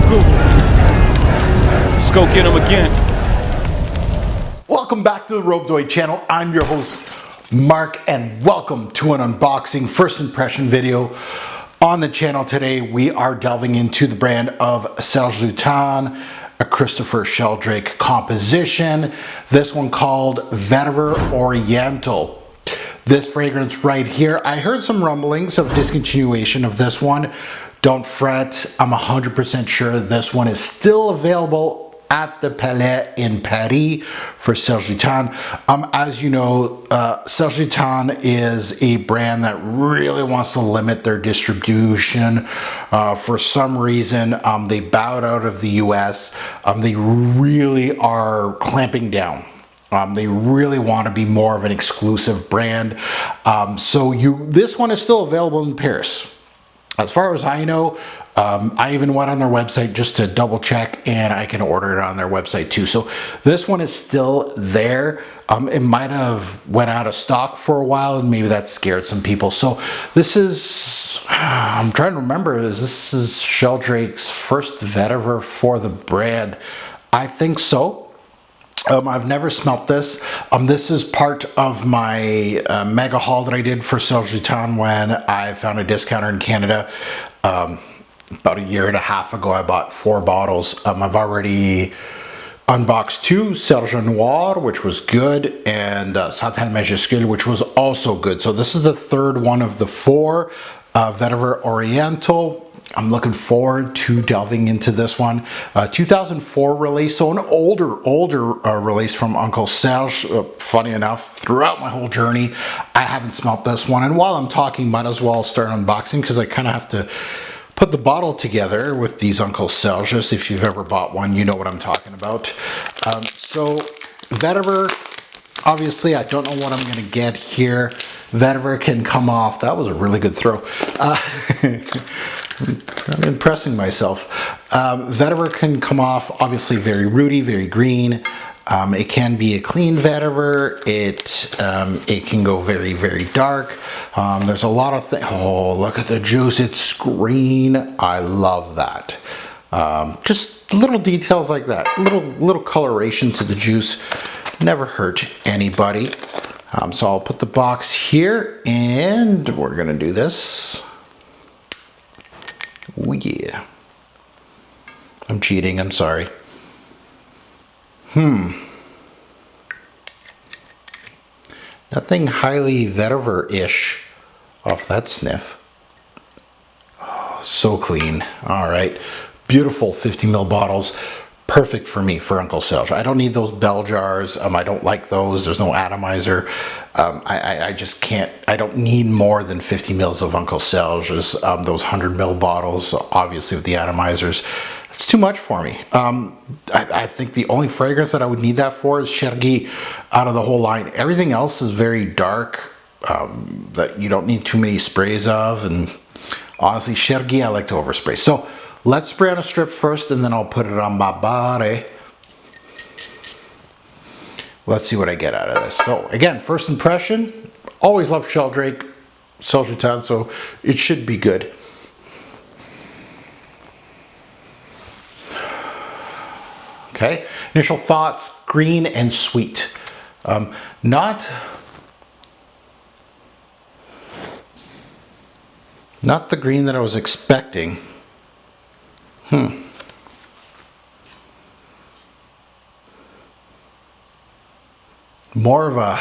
Google. Let's go get him again. Welcome back to the Robezoid channel. I'm your host, Mark, and welcome to an unboxing first impression video on the channel. Today we are delving into the brand of Serge Lutens, a Christopher Sheldrake composition. This one called Vetiver Oriental. This fragrance right here, I heard some rumblings of discontinuation of this one. Don't fret, I'm 100% sure this one is still available at the Palais in Paris for Serge Lutens. As you know, Serge Lutens is a brand that really wants to limit their distribution. For some reason, they bowed out of the US. They really are clamping down. They really want to be more of an exclusive brand. This one is still available in Paris. As far as I know, I even went on their website just to double check, and I can order it on their website too. So this one is still there. It might have went out of stock for a while, and maybe that scared some people. So this is, I'm trying to remember, this is Sheldrake's first vetiver for the brand. I think so. I've never smelt this. This is part of my mega haul that I did for Serge Lutens when I found a discounter in Canada. About a year and a half ago, I bought 4 bottles. I've already unboxed 2, Serge Noir, which was good, and Santal Majuscule, which was also good. So this is the third one of the 4, Vetiver Oriental. I'm looking forward to delving into this one. 2004 release, so an older release from Uncle Serge. Funny enough, throughout my whole journey, I haven't smelt this one. And while I'm talking, might as well start unboxing because I kind of have to put the bottle together with these Uncle Serges. If you've ever bought one, you know what I'm talking about. So Vetiver, obviously, I don't know what I'm going to get here. Vetiver can come off. That was a really good throw. I'm impressing myself. Vetiver can come off obviously very rooty, very green. It can be a clean vetiver. It can go very, very dark. There's a lot of things. Oh, look at the juice. It's green. I love that. Just little details like that. Little coloration to the juice. Never hurt anybody. So I'll put the box here, and we're gonna do this. Oh yeah. I'm cheating, I'm sorry. Nothing highly vetiver-ish off that sniff. Oh, so clean. All right. Beautiful 50 ml bottles. Perfect for me, for Uncle Serge. I don't need those bell jars. I don't like those. There's no atomizer. I just can't. I don't need more than 50 mils of Uncle Serge's. Those 100 ml bottles, obviously with the atomizers, it's too much for me. I think the only fragrance that I would need that for is Chergui out of the whole line. Everything else is very dark, that you don't need too many sprays of. And honestly, Chergui, I like to overspray. So let's spray on a strip first, and then I'll put it on my body. Let's see what I get out of this. So again, first impression, always loved Sheldrake, Serge Lutens, so it should be good. Okay, initial thoughts, green and sweet. Not the green that I was expecting. More of a,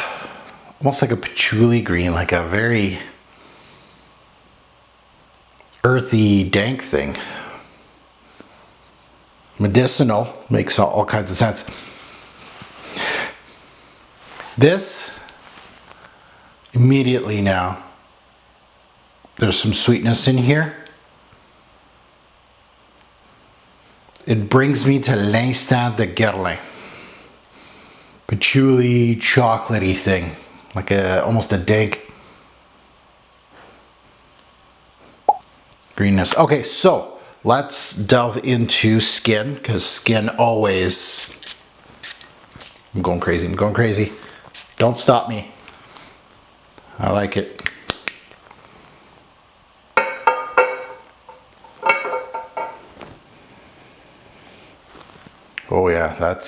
almost like a patchouli green, like a very earthy, dank thing. Medicinal, makes all kinds of sense. This, immediately now, there's some sweetness in here. It brings me to l'instant de Guerlain. Patchouli, chocolatey thing, like almost a dank greenness. Okay, so let's delve into skin, because skin always, I'm going crazy. Don't stop me. I like it. Oh yeah, that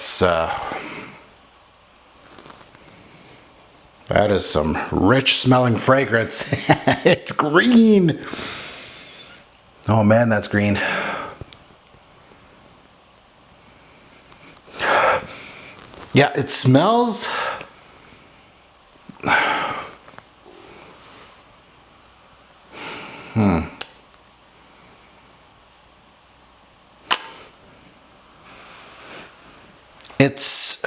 is some rich smelling fragrance. It's green. Oh man, that's green. Yeah, it smells. It's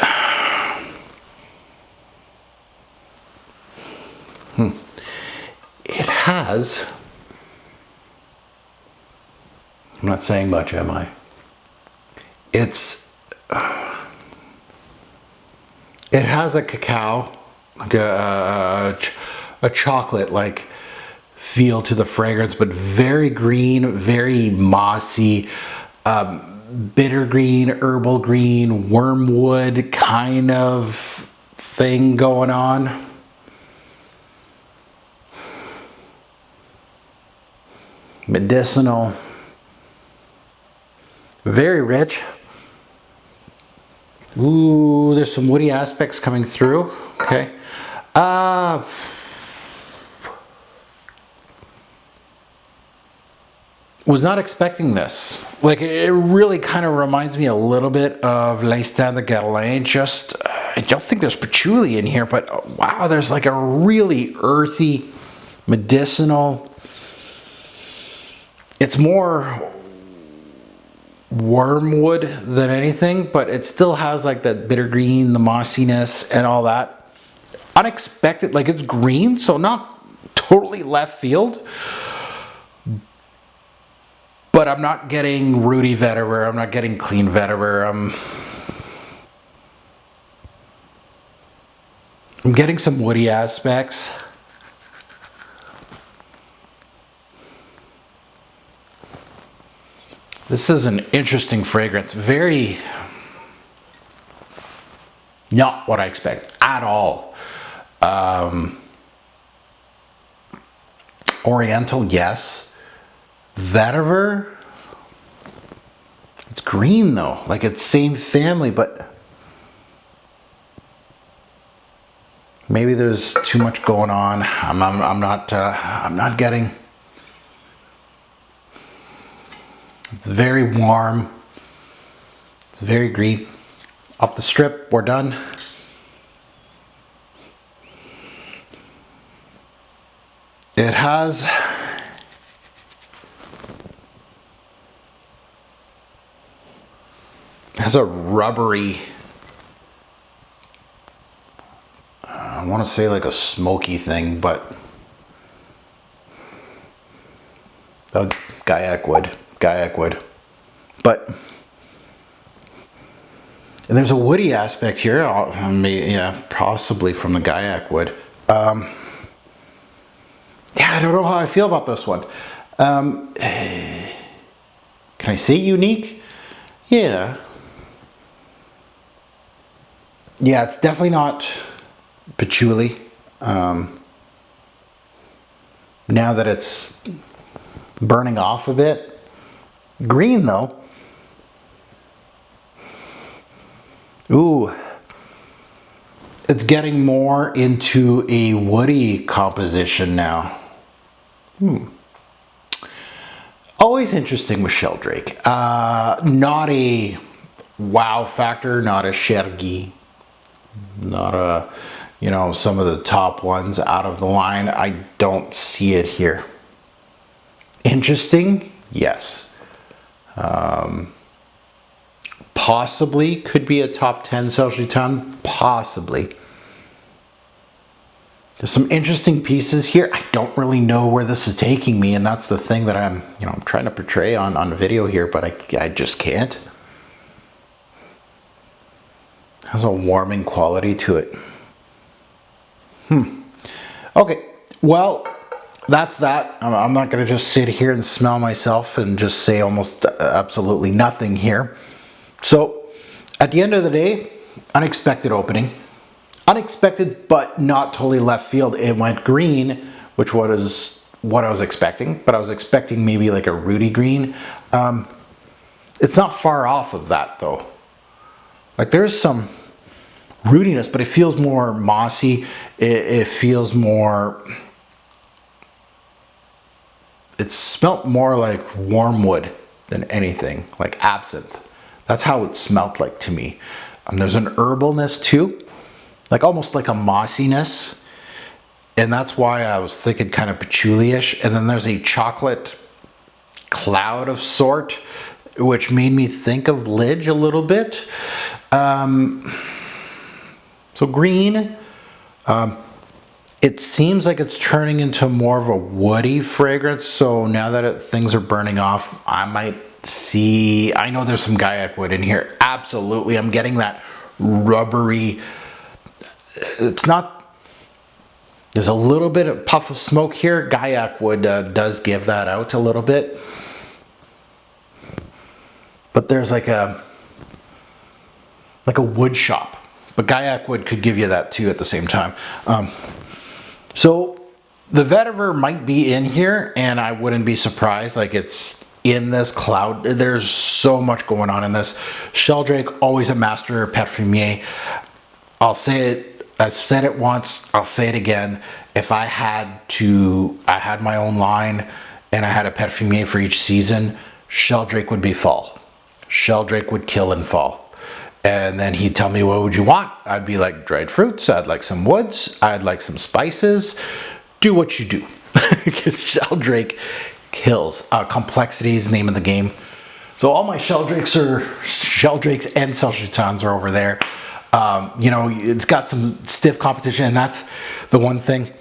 it has, I'm not saying much, am I? It has a cacao, like a chocolate like feel to the fragrance, but very green, very mossy, bitter green, herbal green, wormwood kind of thing going on. Medicinal, very rich. Ooh, there's some woody aspects coming through. Okay. Was not expecting this. Like, it really kind of reminds me a little bit of L'Instant de Guerlain. Just, I don't think there's patchouli in here, but wow, there's like a really earthy, medicinal. It's more wormwood than anything, but it still has like that bitter green, the mossiness and all that. Unexpected, like it's green, so not totally left field. But I'm not getting rooty vetiver, I'm not getting clean vetiver. I'm getting some woody aspects. This is an interesting fragrance. Very not what I expect at all. Oriental, yes. Vetiver, it's green though, like it's same family, but maybe there's too much going on. I'm not getting. It's very warm. It's very green. Off the strip, we're done. It has a rubbery, I want to say like a smoky thing, but Gaiac wood. But and there's a woody aspect here. Yeah, possibly from the Gaiac wood. Yeah, I don't know how I feel about this one. Can I say unique? Yeah. Yeah, it's definitely not patchouli. Now that it's burning off a bit. Green though. Ooh. It's getting more into a woody composition now. Always interesting with Sheldrake. Not a wow factor, not a Chergy. Not a, some of the top ones out of the line. I don't see it here. Interesting, yes. Possibly could be a top 10 Serge Lutens, possibly. There's some interesting pieces here. I don't really know where this is taking me, and that's the thing that I'm trying to portray on the video here, but I just can't. Has a warming quality to it. Okay, well, that's that. I'm not going to just sit here and smell myself and just say almost absolutely nothing here. So, at the end of the day, unexpected opening. Unexpected, but not totally left field. It went green, which was what I was expecting, but I was expecting maybe like a rooty green. It's not far off of that though. Like there's some rootiness, but it feels more mossy. It feels more, it smelled more like wormwood than anything, like absinthe. That's how it smelled like to me. There's an herbalness too, like almost like a mossiness. And that's why I was thinking kind of patchouli-ish. And then there's a chocolate cloud of sort, which made me think of Lidge a little bit. So green, it seems like it's turning into more of a woody fragrance. So now that things are burning off, I might see, I know there's some Gaiac wood in here. Absolutely, I'm getting that rubbery, it's not, there's a little bit of puff of smoke here. Gaiac wood does give that out a little bit. But there's like a wood shop. But Gaiac wood could give you that too at the same time. So the vetiver might be in here, and I wouldn't be surprised. Like it's in this cloud. There's so much going on in this. Sheldrake, always a master parfumier. I'll say it, I've said it once, I'll say it again. If I had my own line and I had a parfumier for each season, Sheldrake would be fall. Sheldrake would kill in fall. And then he'd tell me, what would you want? I'd be like, dried fruits, I'd like some woods, I'd like some spices. Do what you do. Because Sheldrake kills. Complexity is the name of the game. So all my Sheldrakes and Serge Lutens are over there. You know, it's got some stiff competition, and that's the one thing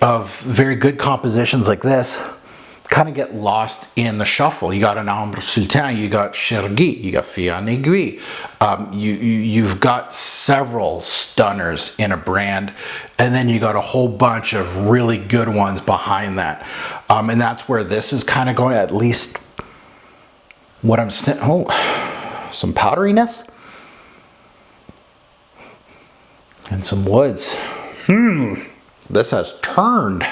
of very good compositions like this. Kind of get lost in the shuffle. You got an Ambre Sultan, you got Chergui, you got Fian Aiguille. You've got several stunners in a brand, and then you got a whole bunch of really good ones behind that. And that's where this is kind of going, at least what I'm saying. Oh, some powderiness and some woods. This has turned.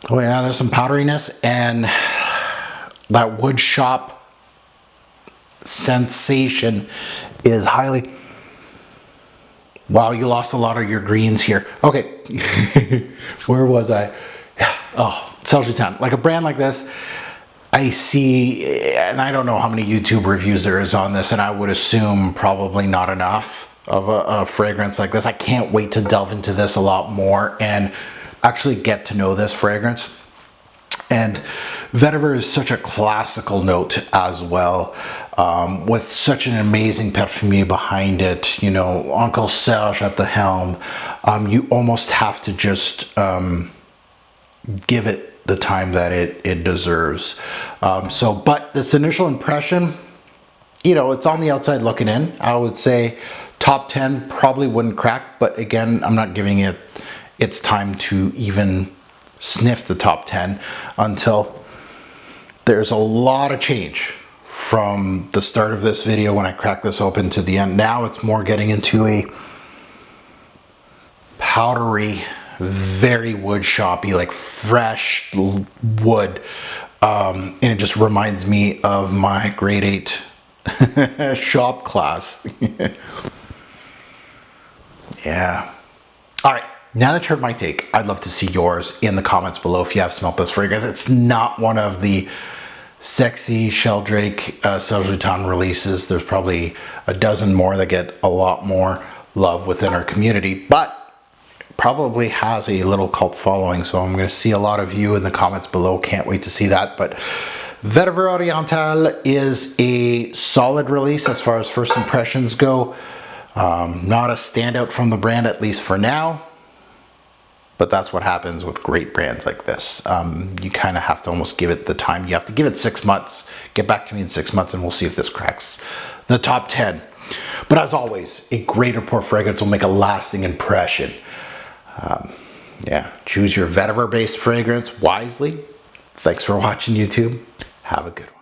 Oh yeah, there's some powderiness, and that wood shop sensation is highly... Wow, you lost a lot of your greens here. Okay, where was I? Oh, Serge Lutens. Like a brand like this, I see, and I don't know how many YouTube reviews there is on this, and I would assume probably not enough of a fragrance like this. I can't wait to delve into this a lot more and actually get to know this fragrance. And vetiver is such a classical note as well, with such an amazing perfumier behind it, you know, Uncle Serge at the helm. You almost have to just give it the time that it deserves. But this initial impression, you know, it's on the outside looking in. I would say top 10 probably wouldn't crack, but again, I'm not giving it its time to even sniff the top 10 until there's a lot of change from the start of this video when I crack this open to the end. Now it's more getting into a powdery, very wood shoppy, like fresh wood. And it just reminds me of my grade 8 shop class. Yeah. All right. Now that you heard my take, I'd love to see yours in the comments below if you have smelled this fragrance. It's not one of the sexy Sheldrake Serge Lutens releases. There's probably a dozen more that get a lot more love within our community, but probably has a little cult following. So I'm going to see a lot of you in the comments below. Can't wait to see that. But Vetiver Oriental is a solid release as far as first impressions go. Not a standout from the brand, at least for now. But that's what happens with great brands like this. You kind of have to almost give it the time. You have to give it 6 months. Get back to me in 6 months and we'll see if this cracks the top 10. But as always, a great or poor fragrance will make a lasting impression. Yeah, choose your vetiver-based fragrance wisely. Thanks for watching, YouTube. Have a good one.